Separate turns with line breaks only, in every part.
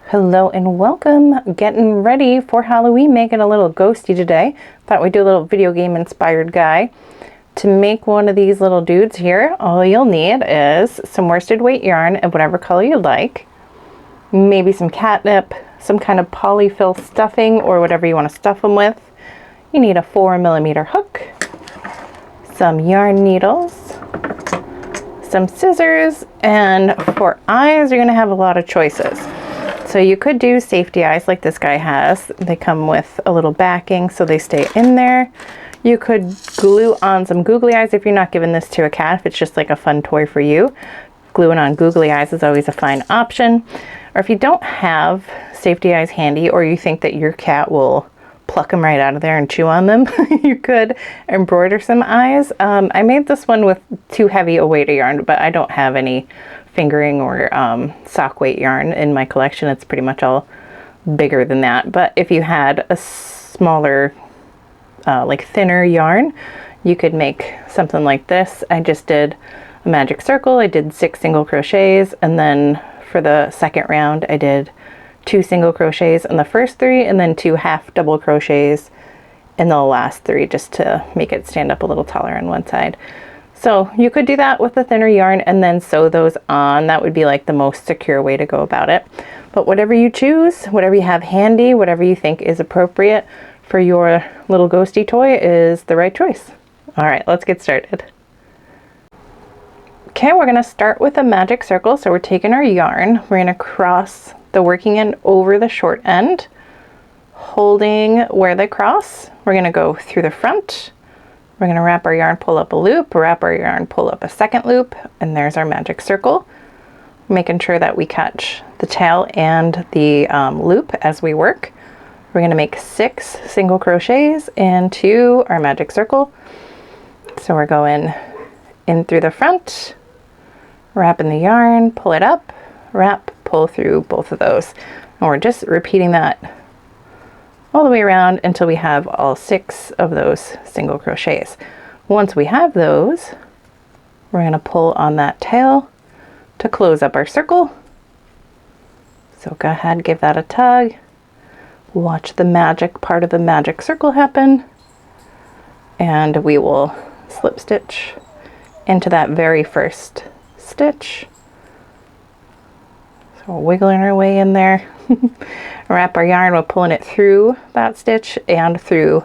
Hello and welcome. Getting ready for Halloween, making a little ghosty today. Thought we'd do a little video game inspired guy. To make one of these little dudes here, all you'll need is some worsted weight yarn of whatever color you like, maybe some catnip, some kind of polyfill stuffing or whatever you want to stuff them with. You need a 4mm hook, some yarn needles, some scissors, and for eyes you're going to have a lot of choices. So you could do safety eyes like this guy has. They come with a little backing so they stay in there. You could glue on some googly eyes if you're not giving this to a cat, if it's just like a fun toy for you. Gluing on googly eyes is always a fine option. Or if you don't have safety eyes handy, or you think that your cat will pluck them right out of there and chew on them, you could embroider some eyes. I made this one with too heavy a weight of yarn, but I don't have any fingering or sock weight yarn in my collection. It's pretty much all bigger than that. But if you had a smaller, like thinner yarn, you could make something like this. I just did a magic circle. I did 6 single crochets, and then for the second round I did 2 single crochets in the first 3 and then 2 half double crochets in the last 3, just to make it stand up a little taller on one side. So you could do that with the thinner yarn and then sew those on. That would be like the most secure way to go about it. But whatever you choose, whatever you have handy, whatever you think is appropriate for your little ghosty toy is the right choice. All right, let's get started. Okay, we're gonna start with a magic circle. So we're taking our yarn, we're gonna cross the working end over the short end, holding where they cross. We're gonna go through the front. We're going to wrap our yarn, pull up a loop, wrap our yarn, pull up a second loop, and there's our magic circle. Making sure that we catch the tail and the loop as we work. We're going to make 6 single crochets into our magic circle. So we're going in through the front, wrapping the yarn, pull it up, wrap, pull through both of those. And we're just repeating that all the way around until we have all 6 of those single crochets. Once we have those, we're going to pull on that tail to close up our circle. So go ahead, give that a tug. Watch the magic part of the magic circle happen. And we will slip stitch into that very first stitch. So we're wiggling our way in there. Wrap our yarn, we're pulling it through that stitch and through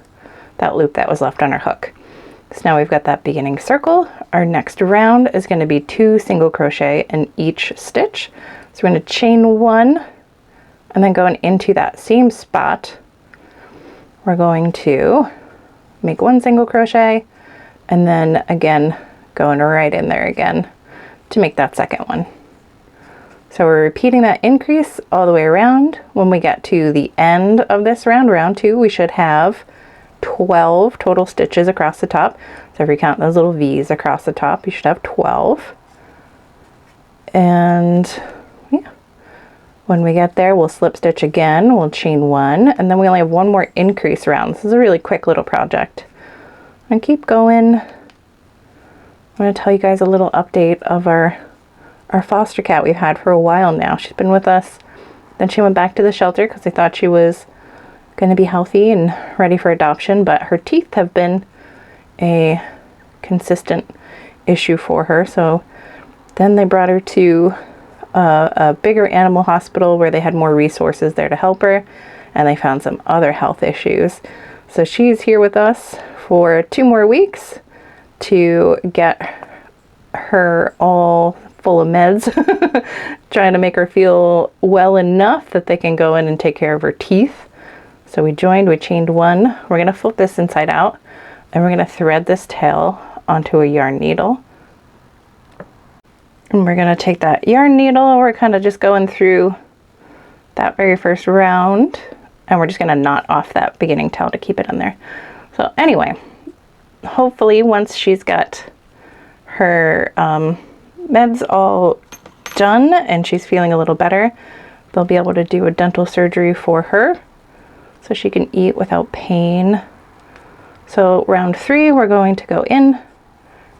that loop that was left on our hook. So now we've got that beginning circle. Our next round is going to be 2 single crochet in each stitch. So we're going to chain 1, and then going into that same spot, we're going to make 1 single crochet, and then again going right in there again to make that second one. So we're repeating that increase all the way around. When we get to the end of this round, round 2, we should have 12 total stitches across the top. So if you count those little V's across the top, you should have 12. And yeah, when we get there, we'll slip stitch again, we'll chain 1, and then we only have 1 more increase round. This is a really quick little project. And keep going. I'm going to tell you guys a little update of our foster cat we've had for a while now. She's been with us. Then she went back to the shelter because they thought she was going to be healthy and ready for adoption, but her teeth have been a consistent issue for her. So then they brought her to a bigger animal hospital where they had more resources there to help her, and they found some other health issues. So she's here with us for 2 more weeks to get her all full of meds, trying to make her feel well enough that they can go in and take care of her teeth. So we chained 1. We're going to flip this inside out, and we're going to thread this tail onto a yarn needle. And we're going to take that yarn needle, we're kind of just going through that very first round, and we're just going to knot off that beginning tail to keep it in there. So anyway, hopefully once she's got her meds all done and she's feeling a little better, they'll be able to do a dental surgery for her so she can eat without pain. So round 3, we're going to go in,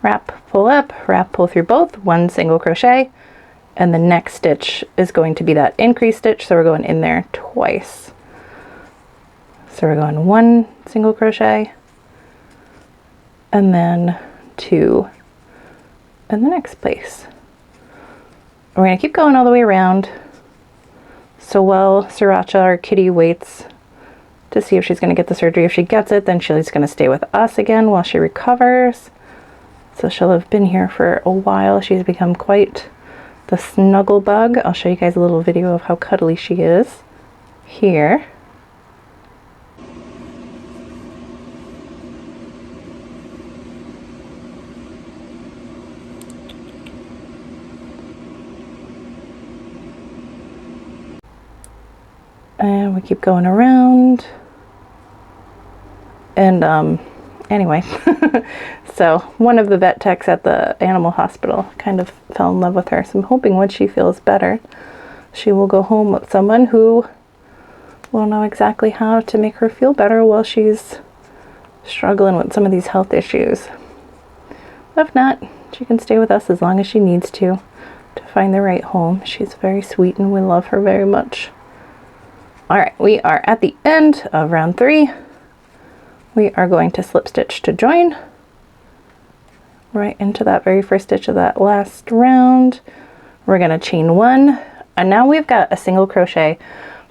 wrap, pull up, wrap, pull through both, 1 single crochet, and the next stitch is going to be that increase stitch, so we're going in there twice. So we're going 1 single crochet and then 2 in the next place. We're going to keep going all the way around. So while Sriracha, our kitty, waits to see if she's going to get the surgery, if she gets it, then she's going to stay with us again while she recovers. So she'll have been here for a while. She's become quite the snuggle bug. I'll show you guys a little video of how cuddly she is here. And we keep going around. And anyway, so one of the vet techs at the animal hospital kind of fell in love with her. So I'm hoping when she feels better, she will go home with someone who will know exactly how to make her feel better while she's struggling with some of these health issues. If not, she can stay with us as long as she needs to find the right home. She's very sweet and we love her very much. All right, we are at the end of round 3. We are going to slip stitch to join right into that very first stitch of that last round. We're going to chain 1, and now we've got a single crochet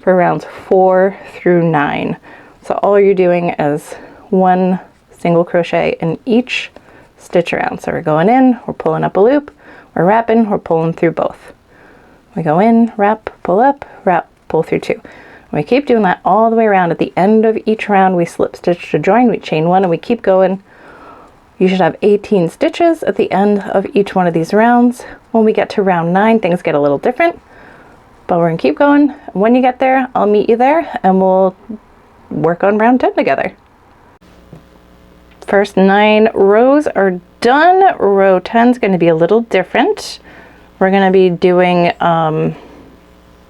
for rounds 4 through 9. So all you're doing is 1 single crochet in each stitch around. So we're going in, we're pulling up a loop, we're wrapping, we're pulling through both. We go in, wrap, pull up, wrap, pull through 2. We keep doing that all the way around. At the end of each round, we slip stitch to join, we chain 1, and we keep going. You should have 18 stitches at the end of each one of these rounds. When we get to round 9, things get a little different, but we're gonna keep going. When you get there, I'll meet you there and we'll work on round 10 together. First 9 rows are done. Row 10 is gonna be a little different. We're gonna be doing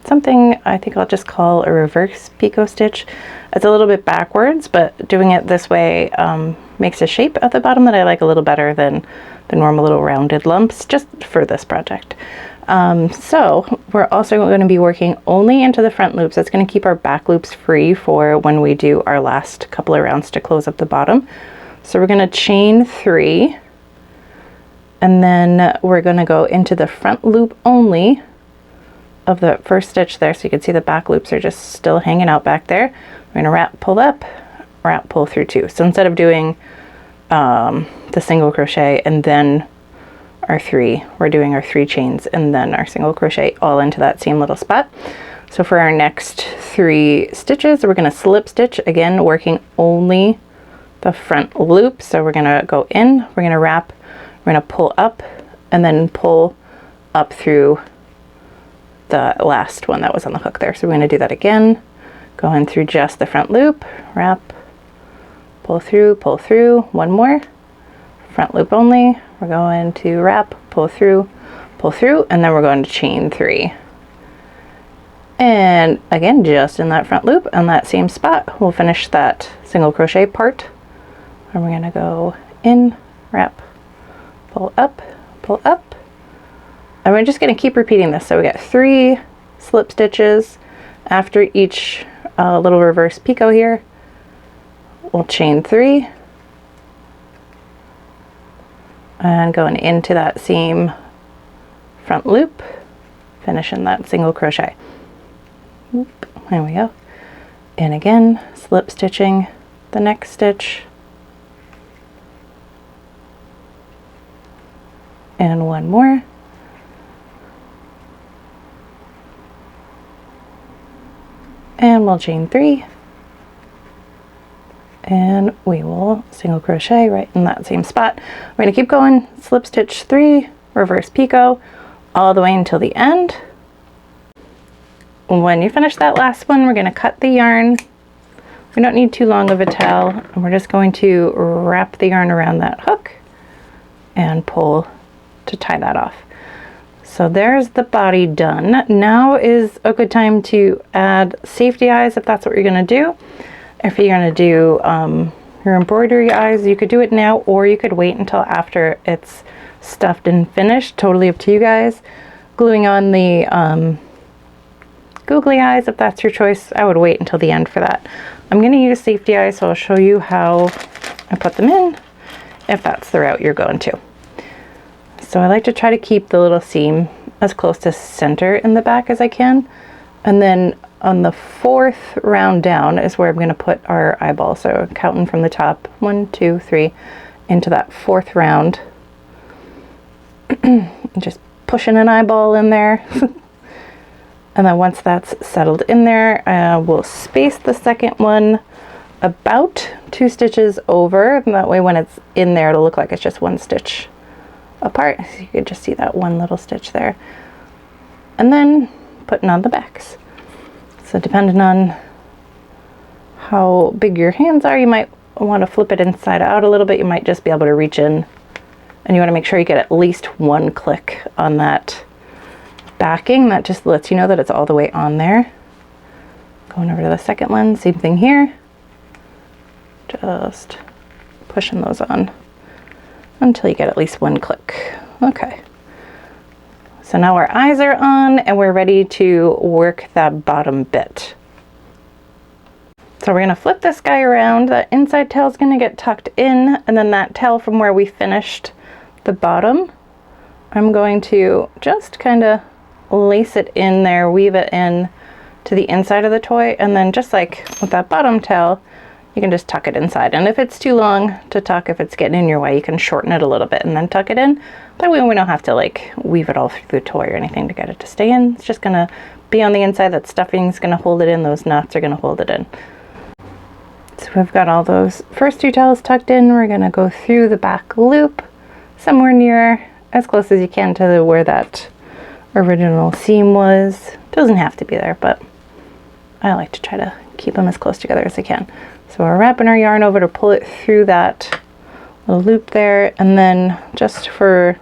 something I think I'll just call a reverse picot stitch. It's a little bit backwards, but doing it this way makes a shape at the bottom that I like a little better than the normal little rounded lumps, just for this project. So we're also going to be working only into the front loops. That's going to keep our back loops free for when we do our last couple of rounds to close up the bottom. So we're going to chain 3, and then we're going to go into the front loop only of the first stitch there, so you can see the back loops are just still hanging out back there. We're going to wrap, pull up, wrap, pull through 2. So instead of doing the single crochet and then our 3, we're doing our 3 chains and then our single crochet all into that same little spot. So for our next 3 stitches, we're going to slip stitch, again working only the front loop. So we're going to go in, we're going to wrap, we're going to pull up, and then pull up through the last one that was on the hook there. So we're going to do that again, going through just the front loop, wrap, pull through, 1 more, front loop only. We're going to wrap, pull through, and then we're going to chain 3. And again, just in that front loop on that same spot, we'll finish that single crochet part. And we're going to go in, wrap, pull up, and we're just going to keep repeating this. So we got 3 slip stitches after each little reverse picot here. We'll chain 3 and going into that same front loop, finishing that single crochet. Oop, there we go. And again, slip stitching the next stitch, and 1 more. And we'll chain 3, and we will single crochet right in that same spot. We're going to keep going, slip stitch 3, reverse picot all the way until the end. When you finish that last one, we're going to cut the yarn. We don't need too long of a tail, and we're just going to wrap the yarn around that hook and pull to tie that off. So there's the body done. Now is a good time to add safety eyes if that's what you're going to do. If you're going to do your embroidery eyes, you could do it now, or you could wait until after it's stuffed and finished. Totally up to you guys. gluing on the googly eyes, if that's your choice, I would wait until the end for that. I'm going to use safety eyes, so I'll show you how I put them in, if that's the route you're going to. So I like to try to keep the little seam as close to center in the back as I can. And then on the 4th round down is where I'm going to put our eyeball. So counting from the top, 1, 2, 3, into that 4th round. Just pushing an eyeball in there. And then once that's settled in there, we'll space the second one about 2 stitches over. And that way when it's in there, it'll look like it's just 1 stitch apart. So you can just see that 1 little stitch there. And then putting on the backs. So depending on how big your hands are, you might want to flip it inside out a little bit. You might just be able to reach in, and you want to make sure you get at least 1 click on that backing. That just lets you know that it's all the way on there. Going over to the second one, same thing here. Just pushing those on until you get at least 1 click. Okay. So now our eyes are on and we're ready to work that bottom bit. So we're going to flip this guy around. That inside tail is going to get tucked in, and then that tail from where we finished the bottom, I'm going to just kind of lace it in there, weave it in to the inside of the toy, and then just like with that bottom tail, you can just tuck it inside. And if it's too long to tuck, if it's getting in your way, you can shorten it a little bit and then tuck it in. That way we don't have to like weave it all through the toy or anything to get it to stay in. It's just gonna be on the inside. That stuffing's gonna hold it in. Those knots are gonna hold it in. So we've got all those first 2 tails tucked in. We're gonna go through the back loop somewhere near, as close as you can to where that original seam was. Doesn't have to be there, but I like to try to keep them as close together as I can. So we're wrapping our yarn over to pull it through that little loop there, and then just for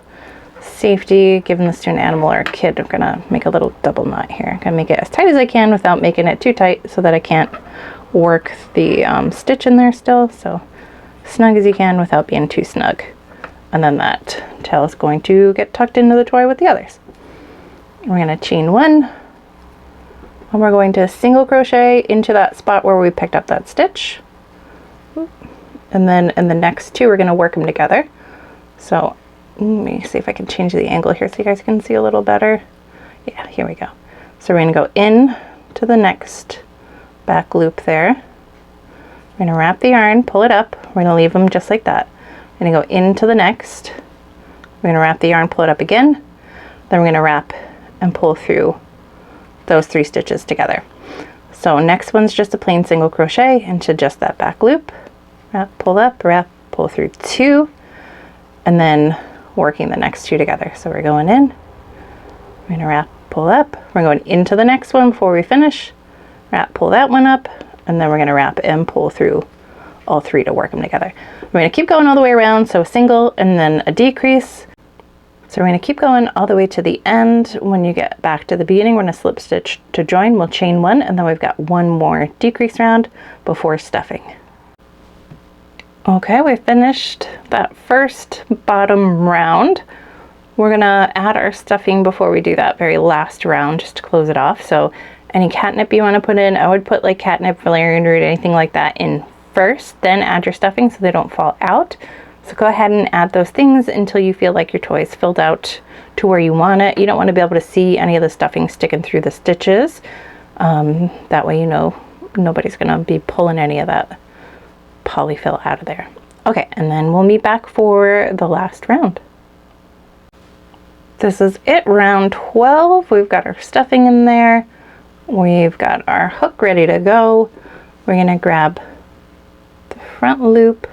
safety, giving this to an animal or a kid, I'm gonna make a little double knot here. I'm gonna make it as tight as I can without making it too tight so that I can't work the stitch in there still. So snug as you can without being too snug. And then that tail is going to get tucked into the toy with the others. We're gonna chain 1. And we're going to single crochet into that spot where we picked up that stitch. And then in the next 2, we're going to work them together. So let me see if I can change the angle here so you guys can see a little better. Yeah, here we go. So we're going to go in to the next back loop there. We're going to wrap the yarn, pull it up. We're going to leave them just like that. We're going to go into the next. We're going to wrap the yarn, pull it up again. Then we're going to wrap and pull through those 3 stitches together. So next one's just a plain single crochet into just that back loop. Wrap, pull up, wrap, pull through 2, and then working the next 2 together. So we're going in, we're going to wrap, pull up, we're going into the next one before we finish, wrap, pull that one up, and then we're going to wrap and pull through all 3 to work them together. We're going to keep going all the way around, so a single and then a decrease. So we're going to keep going all the way to the end. When you get back to the beginning, we're going to slip stitch to join. We'll chain 1, and then we've got 1 more decrease round before stuffing. Okay, we finished that first bottom round. We're going to add our stuffing before we do that very last round just to close it off. So any catnip you want to put in, I would put like catnip, valerian root, anything like that in first, then add your stuffing so they don't fall out. So go ahead and add those things until you feel like your toy is filled out to where you want it. You don't want to be able to see any of the stuffing sticking through the stitches. That way you know nobody's going to be pulling any of that polyfill out of there. Okay, and then we'll meet back for the last round. This is it, round 12. We've got our stuffing in there. We've got our hook ready to go. We're going to grab the front loop.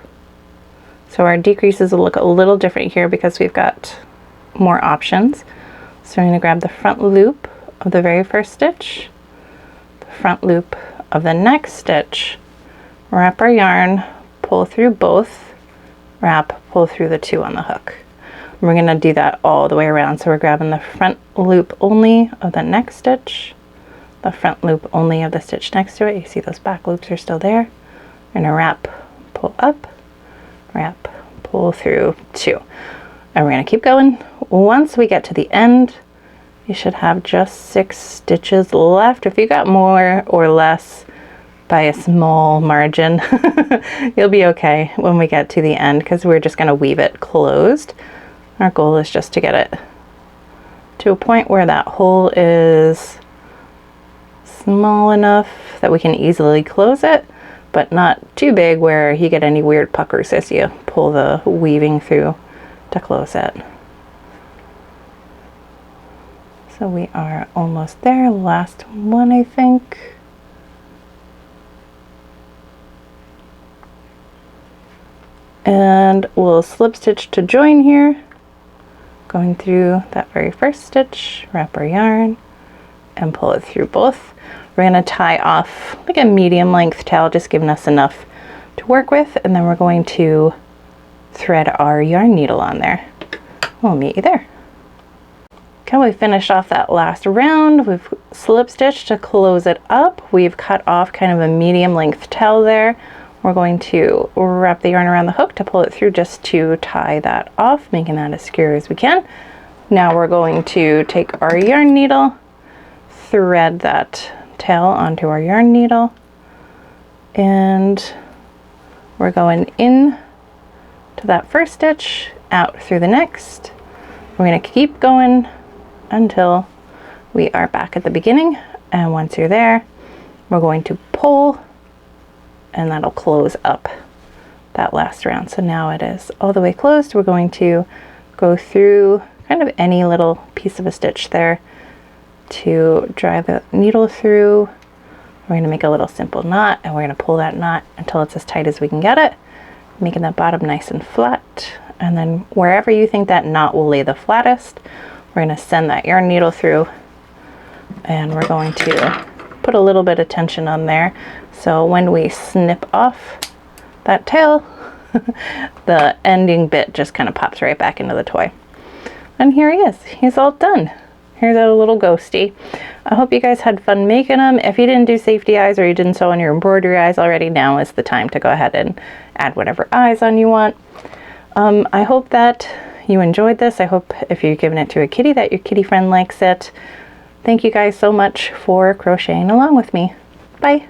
So our decreases will look a little different here because we've got more options. So I'm going to grab the front loop of the very first stitch, the front loop of the next stitch, wrap our yarn, pull through both, wrap, pull through the 2 on the hook. And we're going to do that all the way around. So we're grabbing the front loop only of the next stitch, the front loop only of the stitch next to it. You see those back loops are still there. We're going to wrap, pull up, wrap, pull through 2, and we're going to keep going. Once we get to the end, You should have just 6 stitches left. If you got more or less by a small margin, you'll be okay when we get to the end, because we're just going to weave it closed. Our goal is just to get it to a point where that hole is small enough that we can easily close it, but not too big where you get any weird puckers as you pull the weaving through to close it. So we are almost there. Last one, I think. And we'll slip stitch to join here, going through that very first stitch, wrap our yarn, and pull it through both. We're going to tie off like a medium length tail, just giving us enough to work with, and then we're going to thread our yarn needle on there. We'll meet you there. Okay, we finished off that last round. We've slip stitched to close it up. We've cut off kind of a medium length tail there. We're going to wrap the yarn around the hook to pull it through, just to tie that off, making that as secure as we can. Now we're going to take our yarn needle, thread that tail onto our yarn needle, and we're going in to that first stitch, out through the next. We're going to keep going until we are back at the beginning, and once you're there, we're going to pull, and that'll close up that last round. So now it is all the way closed. We're going to go through kind of any little piece of a stitch there to drive the needle through. We're going to make a little simple knot, and we're going to pull that knot until it's as tight as we can get it, making that bottom nice and flat. And then wherever you think that knot will lay the flattest, we're going to send that yarn needle through, and we're going to put a little bit of tension on there, so when we snip off that tail, the ending bit just kind of pops right back into the toy. And here he is. He's all done. Here's our little ghosty. I hope you guys had fun making them. If you didn't do safety eyes or you didn't sew on your embroidery eyes already, now is the time to go ahead and add whatever eyes on you want. I hope that you enjoyed this. I hope if you're giving it to a kitty that your kitty friend likes it. Thank you guys so much for crocheting along with me. Bye.